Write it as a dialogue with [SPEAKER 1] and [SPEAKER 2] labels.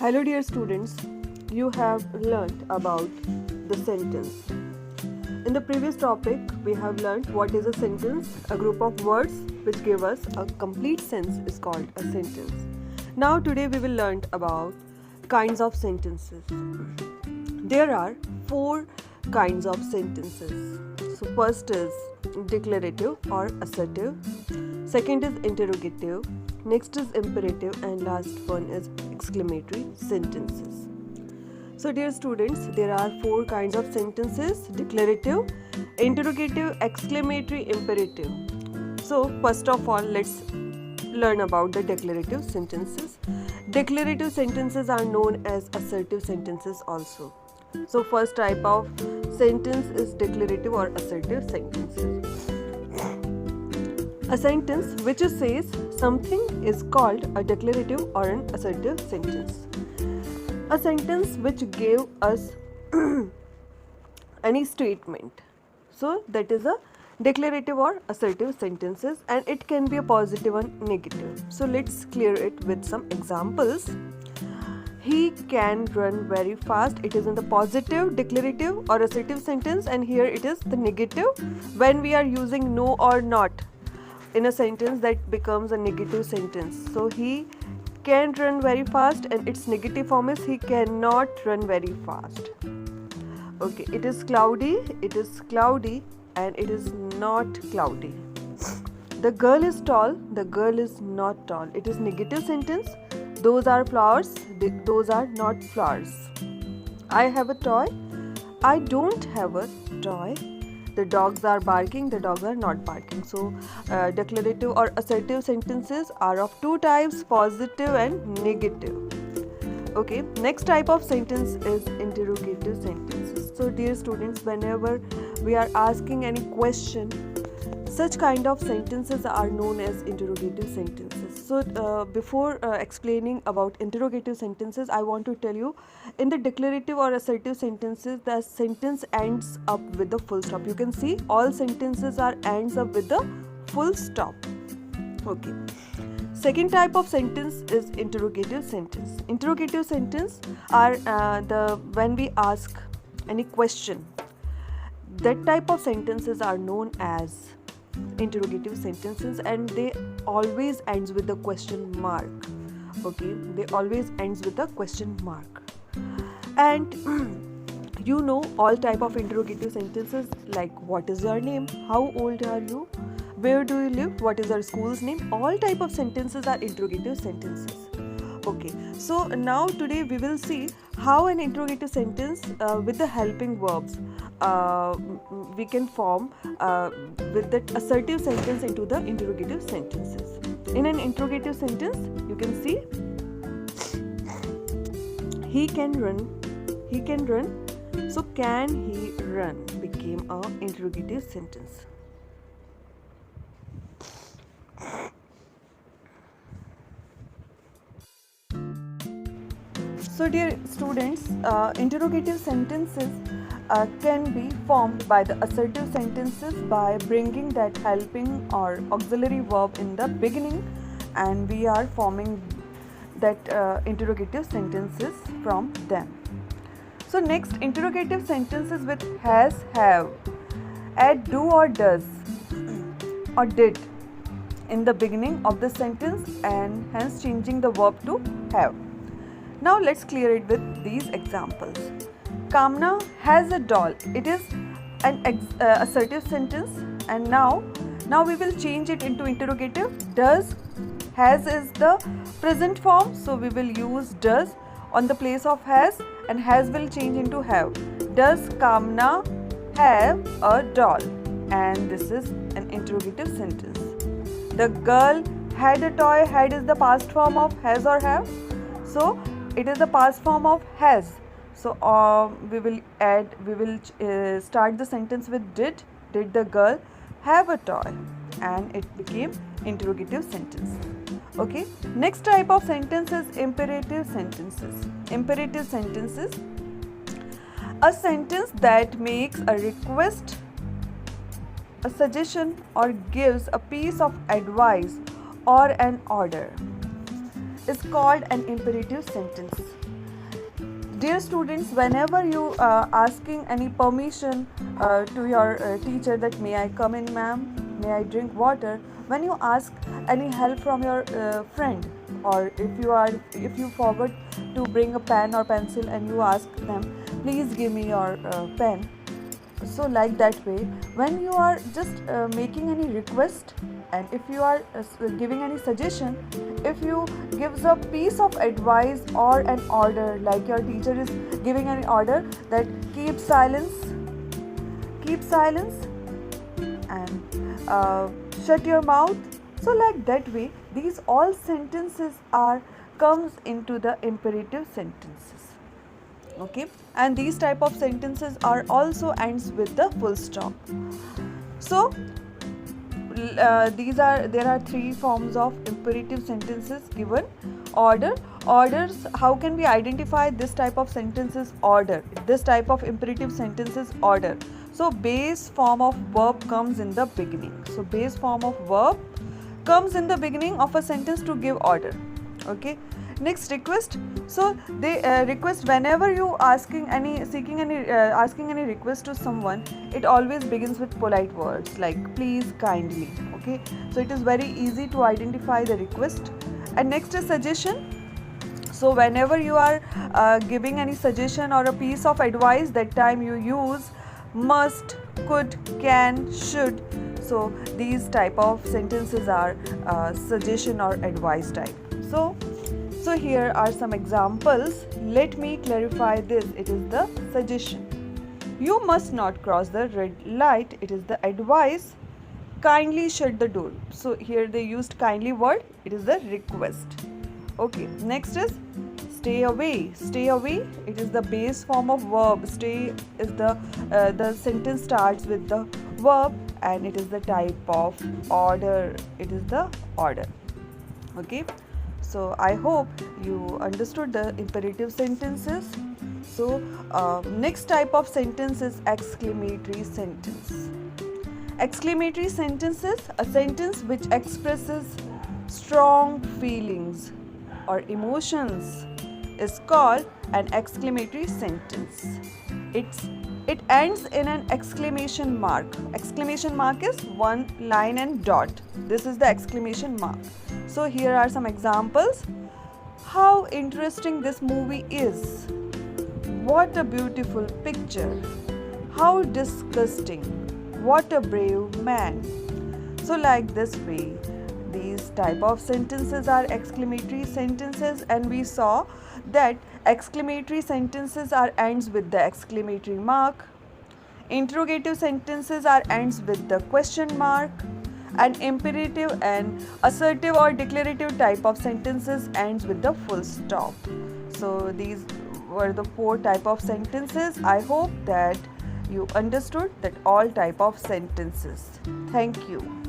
[SPEAKER 1] Hello dear students, you have learnt about the sentence. In the previous topic, we have learnt what is a sentence. A group of words which give us a complete sense is called a sentence. Now today we will learn about kinds of sentences. There are 4 kinds of sentences. So first is declarative or assertive. Second is interrogative. Next is imperative, and last one is exclamatory sentences. So dear students, there are 4 kinds of sentences: declarative, interrogative, exclamatory, imperative. So first of all, let's learn about the declarative sentences. Declarative sentences are known as assertive sentences also. So first type of sentence is declarative or assertive sentences. A sentence which says something is called a declarative or an assertive sentence. A sentence which gave us any statement. So that is a declarative or assertive sentences, and it can be a positive and negative. So let's clear it with some examples. He can run very fast. It is in the positive, declarative or assertive sentence, and here it is the negative when we are using no or not. In a sentence that becomes a negative sentence. So he can run very fast, and its negative form is he cannot run very fast. Okay, it is cloudy, and it is not cloudy. The girl is tall, the girl is not tall. It is negative sentence. Those are flowers, those are not flowers. I have a toy, I don't have a toy. The dogs are barking, the dogs are not barking. So declarative or assertive sentences are of 2 types, positive and negative. Okay, next type of sentence is interrogative sentences. So dear students, whenever we are asking any question, such kind of sentences are known as interrogative sentences. So before explaining about interrogative sentences, I want to tell you, in the declarative or assertive sentences, the sentence ends up with the full stop. You can see all sentences are ends up with the full stop. Okay. Second type of sentence is interrogative sentence. Interrogative sentence are when we ask any question. That type of sentences are known as interrogative sentences, and they always ends with the question mark. Okay, they always ends with a question mark. And you know all type of interrogative sentences like what is your name, how old are you, where do you live, what is your school's name. All type of sentences are interrogative sentences. Okay, so now today we will see how an interrogative sentence with the helping verbs we can form with that assertive sentence into the interrogative sentences. In an interrogative sentence, you can see he can run. So can he run became a interrogative sentence. So dear students, interrogative sentences can be formed by the assertive sentences by bringing that helping or auxiliary verb in the beginning, and we are forming that interrogative sentences from them. So next, interrogative sentences with has, have, add do or does or did in the beginning of the sentence, and hence changing the verb to have. Now let's clear it with these examples. Kamna has a doll. It is an assertive sentence, and now we will change it into interrogative. Does, has is the present form, so we will use does on the place of has, and has will change into have. Does Kamna have a doll? And this is an interrogative sentence. The girl had a toy. Had is the past form of has or have, so it is the past form of has. So we will start the sentence with did the girl have a toy, and it became interrogative sentence. Okay, next type of sentence is imperative sentences. Imperative sentences, a sentence that makes a request, a suggestion, or gives a piece of advice or an order.
[SPEAKER 2] is called an imperative sentence. Dear students, whenever you are asking any permission to your teacher that may I come in ma'am, may I drink water, when you ask any help from your friend, or if you forgot to bring a pen or pencil and you ask them, please give me your pen. So like that way, when you are just making any request, and if you are giving any suggestion, if you gives a piece of advice or an order, like your teacher is giving an order that keep silence and shut your mouth, so like that way these all sentences are comes into the imperative sentences. Okay, and these type of sentences are also ends with the full stop. So there are three forms of imperative sentences given. Orders, how can we identify this type of sentences? Order, this type of imperative sentences order. So base form of verb comes in the beginning. So base form of verb comes in the beginning of a sentence to give order. Okay, next, request. So they request, whenever you asking any request to someone, it always begins with polite words like please, kindly. Okay, so it is very easy to identify the request. And next is suggestion. So whenever you are giving any suggestion or a piece of advice, that time you use must, could, can, should. So these type of sentences are suggestion or advice type. So here are some examples. Let me clarify this. It is the suggestion. You must not cross the red light. It is the advice. Kindly shut the door. So here they used kindly word. It is the request. Okay, next is stay away. Stay away. It is the base form of verb. Stay is the sentence starts with the verb, and it is the type of order. It is the order. Okay. So I hope you understood the imperative sentences. So next type of sentence is exclamatory sentence. Exclamatory sentences, a sentence which expresses strong feelings or emotions, is called an exclamatory sentence. It ends in an exclamation mark. Exclamation mark is one line and dot. This is the exclamation mark. So here are some examples. How interesting this movie is. What a beautiful picture. How disgusting. What a brave man. So like this way, these type of sentences are exclamatory sentences, and we saw that exclamatory sentences are ends with the exclamatory mark. Interrogative sentences are ends with the question mark. And imperative and assertive or declarative type of sentences ends with the full stop. So these were the 4 type of sentences. I hope that you understood that all type of sentences. Thank you.